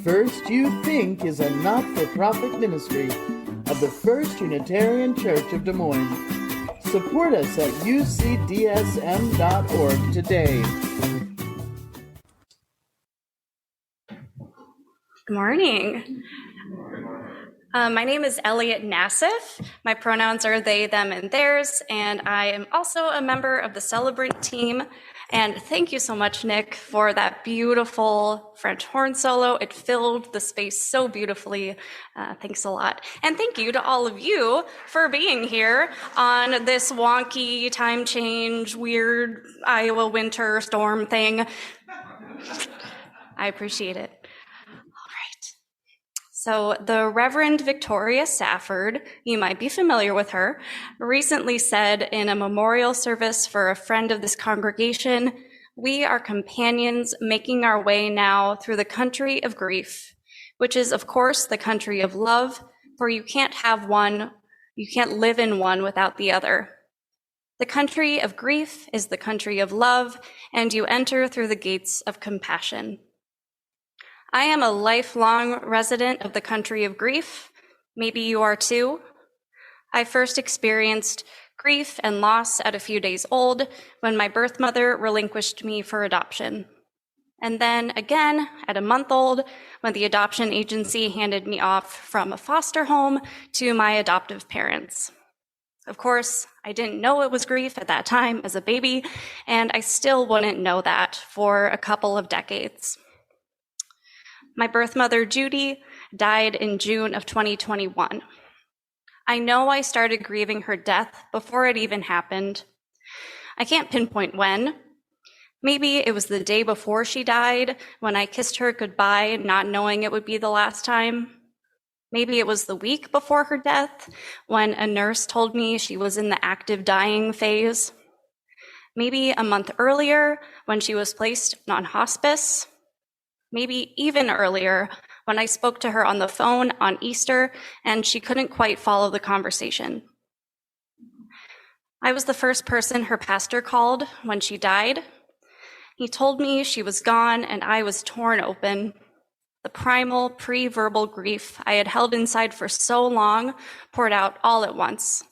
First You Think is a not-for-profit ministry of the First Unitarian Church of Des Moines. Support us at ucdsm.org today. Good morning. My name is Elliot Nassif. My pronouns are they, them, and theirs, and I am also a member of the celebrant team. And thank you so much, Nick, for that beautiful French horn solo. It filled the space so beautifully. Thanks a lot. And thank you to all of you for being here on this wonky time change, weird Iowa winter storm thing. I appreciate it. So the Reverend Victoria Safford, you might be familiar with her, recently said in a memorial service for a friend of this congregation, "We are companions making our way now through the country of grief," which is, of course, the country of love, for you can't live in one without the other. The country of grief is the country of love, and you enter through the gates of compassion. I am a lifelong resident of the country of grief. Maybe you are too. I first experienced grief and loss at a few days old when my birth mother relinquished me for adoption. And then again at a month old when the adoption agency handed me off from a foster home to my adoptive parents. Of course, I didn't know it was grief at that time as a baby, and I still wouldn't know that for a couple of decades. My birth mother, Judy, died in June of 2021. I know I started grieving her death before it even happened. I can't pinpoint when. Maybe it was the day before she died when I kissed her goodbye, not knowing it would be the last time. Maybe it was the week before her death when a nurse told me she was in the active dying phase. Maybe a month earlier when she was placed on hospice. Maybe even earlier when I spoke to her on the phone on Easter and she couldn't quite follow the conversation. I was the first person her pastor called when she died. He told me she was gone and I was torn open. The primal, pre-verbal grief I had held inside for so long poured out all at once.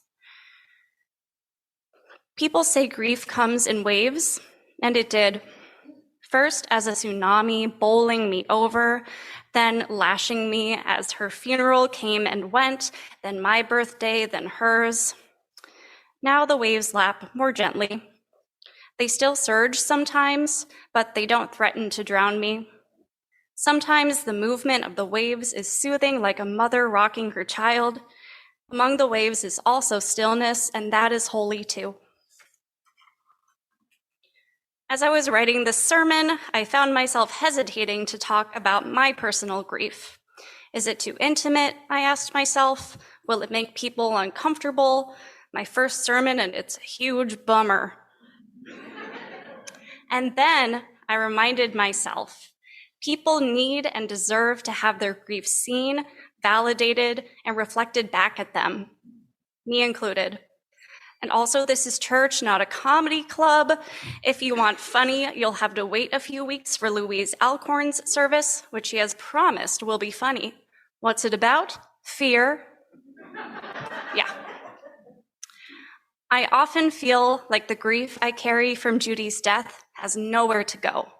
People say grief comes in waves, and it did. First as a tsunami bowling me over, then lashing me as her funeral came and went, then my birthday, then hers. Now the waves lap more gently. They still surge sometimes, but they don't threaten to drown me. Sometimes the movement of the waves is soothing like a mother rocking her child. Among the waves is also stillness, and that is holy too. As I was writing this sermon, I found myself hesitating to talk about my personal grief. Is it too intimate? I asked myself. Will it make people uncomfortable? My first sermon, and it's a huge bummer. And then I reminded myself, people need and deserve to have their grief seen, validated, and reflected back at them, me included. And also, this is church, not a comedy club. If you want funny, you'll have to wait a few weeks for Louise Alcorn's service, which she has promised will be funny. What's it about? Fear. Yeah. I often feel like the grief I carry from Judy's death has nowhere to go.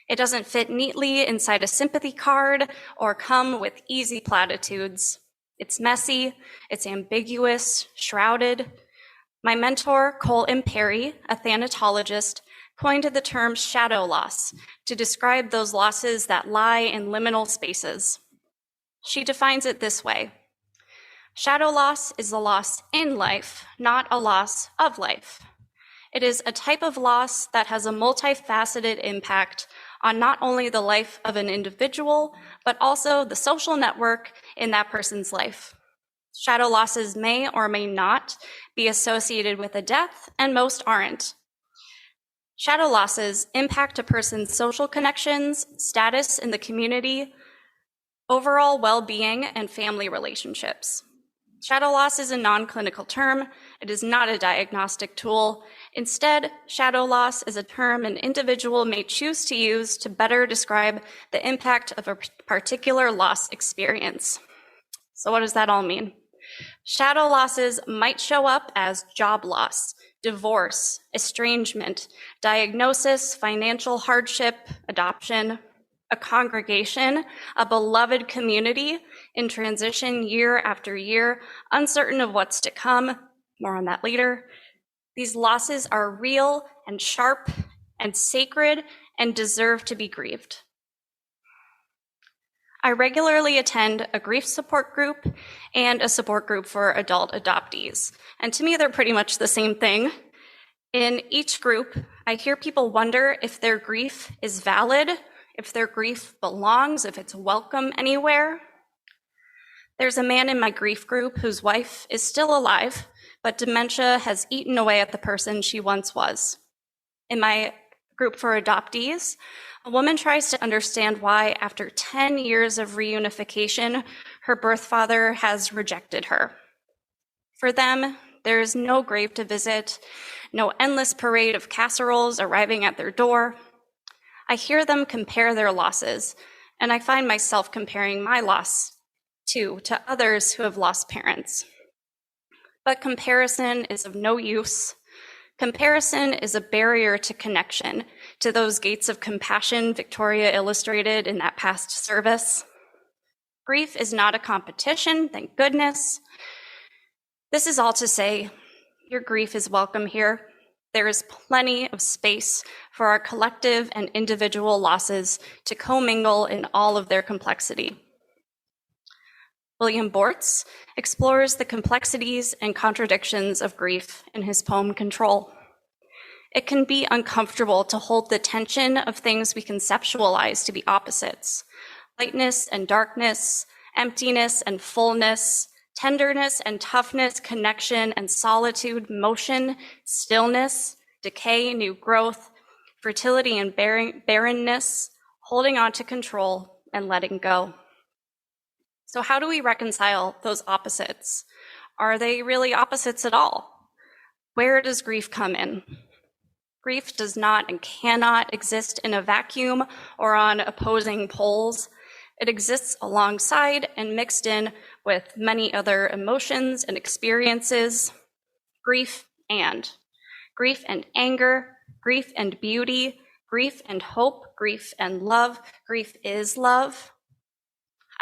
It doesn't fit neatly inside a sympathy card or come with easy platitudes. It's messy, it's ambiguous, shrouded. My mentor, Cole Imperi, a thanatologist, coined the term shadow loss to describe those losses that lie in liminal spaces. She defines it this way. Shadow loss is a loss in life, not a loss of life. It is a type of loss that has a multifaceted impact on not only the life of an individual, but also the social network in that person's life. Shadow losses may or may not be associated with a death, and most aren't. Shadow losses impact a person's social connections, status in the community, overall well-being, and family relationships. Shadow loss is a non-clinical term. It is not a diagnostic tool. Instead, shadow loss is a term an individual may choose to use to better describe the impact of a particular loss experience. So what does that all mean? Shadow losses might show up as job loss, divorce, estrangement, diagnosis, financial hardship, adoption, a congregation, a beloved community in transition year after year, uncertain of what's to come. More on that later. These losses are real and sharp and sacred and deserve to be grieved. I regularly attend a grief support group and a support group for adult adoptees. And to me, they're pretty much the same thing. In each group, I hear people wonder if their grief is valid, if their grief belongs, if it's welcome anywhere. There's a man in my grief group whose wife is still alive, but dementia has eaten away at the person she once was. In my group for adoptees, a woman tries to understand why, after 10 years of reunification, her birth father has rejected her. For them, there is no grave to visit, no endless parade of casseroles arriving at their door. I hear them compare their losses, and I find myself comparing my loss, too, to others who have lost parents. But comparison is of no use. Comparison is a barrier to connection, to those gates of compassion Victoria illustrated in that past service. Grief is not a competition, thank goodness. This is all to say, your grief is welcome here. There is plenty of space for our collective and individual losses to commingle in all of their complexity. William Bortz explores the complexities and contradictions of grief in his poem Control. It can be uncomfortable to hold the tension of things we conceptualize to be opposites: lightness and darkness, emptiness and fullness, tenderness and toughness, connection and solitude, motion, stillness, decay, new growth, fertility and barrenness, holding on to control and letting go. So how do we reconcile those opposites? Are they really opposites at all? Where does grief come in? Grief does not and cannot exist in a vacuum or on opposing poles. It exists alongside and mixed in with many other emotions and experiences. Grief and anger, grief and beauty, grief and hope, grief and love. Grief is love.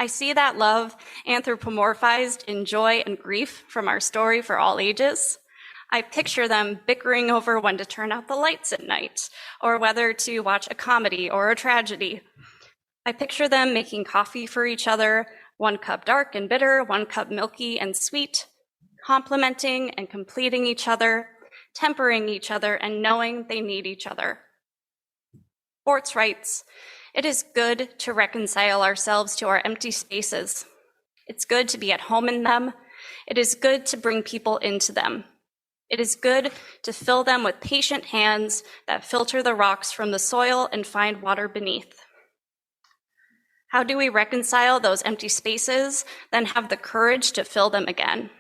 I see that love anthropomorphized in joy and grief from our story for all ages. I picture them bickering over when to turn out the lights at night, or whether to watch a comedy or a tragedy. I picture them making coffee for each other, 1 cup dark and bitter, 1 cup milky and sweet, complementing and completing each other, tempering each other, and knowing they need each other. Bortz writes, "It is good to reconcile ourselves to our empty spaces. It's good to be at home in them. It is good to bring people into them. It is good to fill them with patient hands that filter the rocks from the soil and find water beneath." How do we reconcile those empty spaces, then have the courage to fill them again?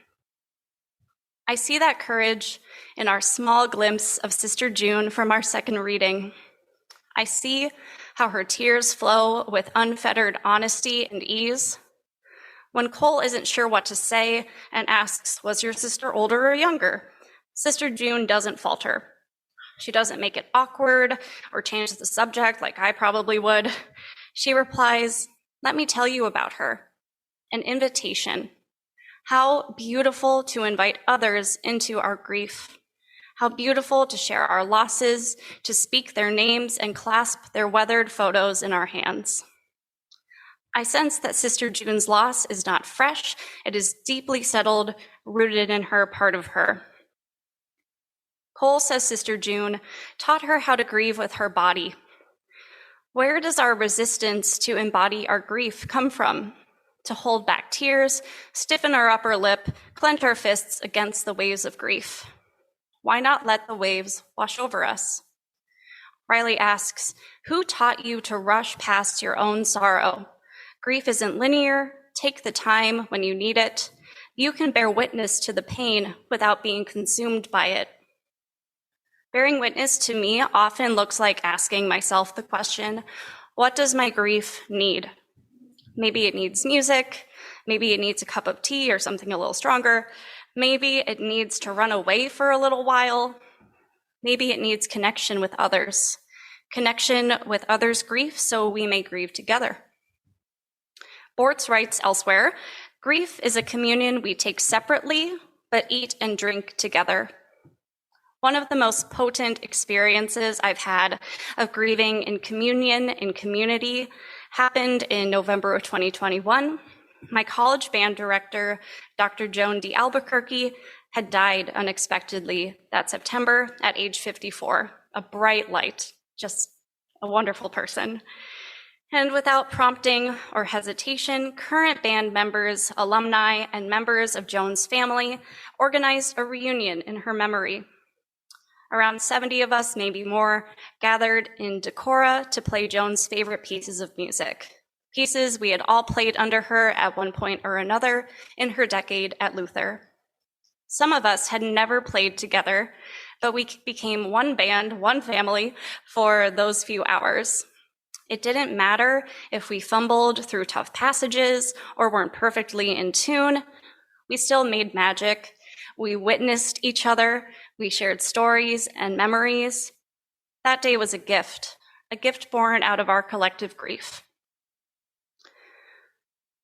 I see that courage in our small glimpse of Sister June from our second reading. I see how her tears flow with unfettered honesty and ease. When Cole isn't sure what to say and asks, "Was your sister older or younger?" Sister June doesn't falter. She doesn't make it awkward or change the subject like I probably would. She replies, "Let me tell you about her." An invitation. How beautiful to invite others into our grief. How beautiful to share our losses, to speak their names and clasp their weathered photos in our hands. I sense that Sister June's loss is not fresh. It is deeply settled, rooted in her, part of her. Cole says Sister June taught her how to grieve with her body. Where does our resistance to embody our grief come from? To hold back tears, stiffen our upper lip, clench our fists against the waves of grief. Why not let the waves wash over us? Riley asks, "Who taught you to rush past your own sorrow? Grief isn't linear. Take the time when you need it. You can bear witness to the pain without being consumed by it. Bearing witness to me often looks like asking myself the question, what does my grief need? Maybe it needs music. Maybe it needs a cup of tea or something a little stronger. Maybe it needs to run away for a little while. Maybe it needs connection with others. Connection with others' grief so we may grieve together. Bortz writes elsewhere, grief is a communion we take separately, but eat and drink together. One of the most potent experiences I've had of grieving in communion, in community, happened in November of 2021. My college band director, Dr. Joan D. Albuquerque, had died unexpectedly that September at age 54, a bright light, just a wonderful person. And without prompting or hesitation, current band members, alumni, and members of Joan's family organized a reunion in her memory. Around 70 of us, maybe more, gathered in Decorah to play Joan's favorite pieces of music, pieces we had all played under her at one point or another in her decade at Luther. Some of us had never played together, but we became one band, one family for those few hours. It didn't matter if we fumbled through tough passages or weren't perfectly in tune. We still made magic. We witnessed each other. We shared stories and memories. That day was a gift born out of our collective grief.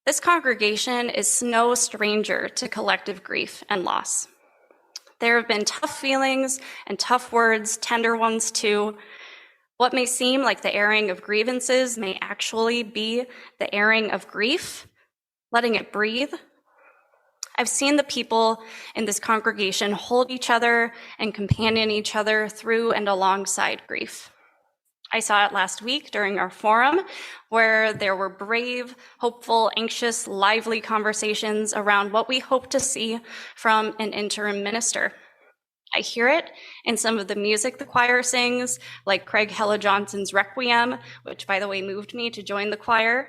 This congregation is no stranger to collective grief and loss. There have been tough feelings and tough words, tender ones too. What may seem like the airing of grievances may actually be the airing of grief, letting it breathe. I've seen the people in this congregation hold each other and companion each other through and alongside grief. I saw it last week during our forum, where there were brave, hopeful, anxious, lively conversations around what we hope to see from an interim minister. I hear it in some of the music the choir sings, like Craig Hella Johnson's Requiem, which, by the way, moved me to join the choir.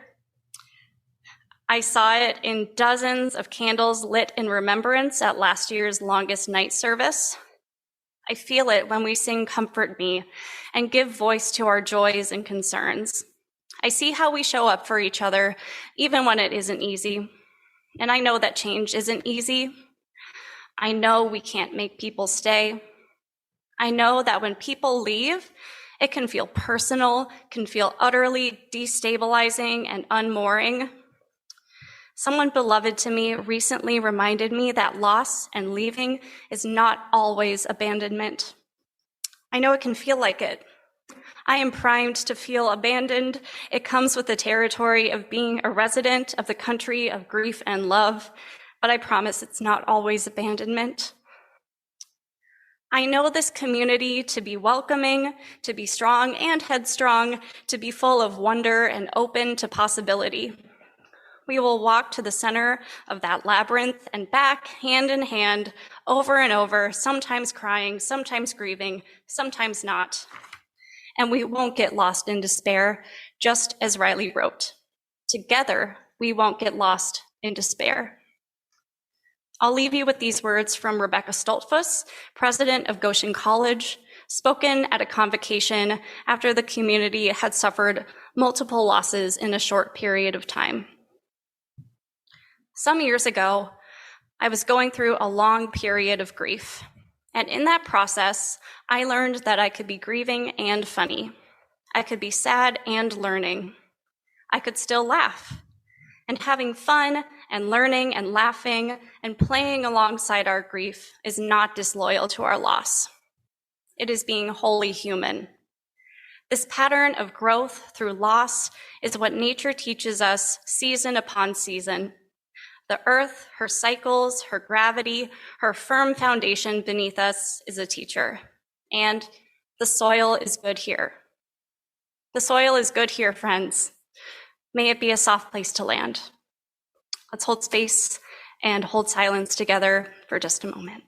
I saw it in dozens of candles lit in remembrance at last year's longest night service. I feel it when we sing Comfort Me and give voice to our joys and concerns. I see how we show up for each other, even when it isn't easy. And I know that change isn't easy. I know we can't make people stay. I know that when people leave, it can feel personal, can feel utterly destabilizing and unmooring. Someone beloved to me recently reminded me that loss and leaving is not always abandonment. I know it can feel like it. I am primed to feel abandoned. It comes with the territory of being a resident of the country of grief and love, but I promise it's not always abandonment. I know this community to be welcoming, to be strong and headstrong, to be full of wonder and open to possibility. We will walk to the center of that labyrinth and back, hand in hand, over and over, sometimes crying, sometimes grieving, sometimes not. And we won't get lost in despair, just as Riley wrote. Together, we won't get lost in despair. I'll leave you with these words from Rebecca Stoltfuss, president of Goshen College, spoken at a convocation after the community had suffered multiple losses in a short period of time. Some years ago, I was going through a long period of grief. And in that process, I learned that I could be grieving and funny. I could be sad and learning. I could still laugh. And having fun and learning and laughing and playing alongside our grief is not disloyal to our loss. It is being wholly human. This pattern of growth through loss is what nature teaches us season upon season. The earth, her cycles, her gravity, her firm foundation beneath us is a teacher. And the soil is good here. The soil is good here, friends. May it be a soft place to land. Let's hold space and hold silence together for just a moment.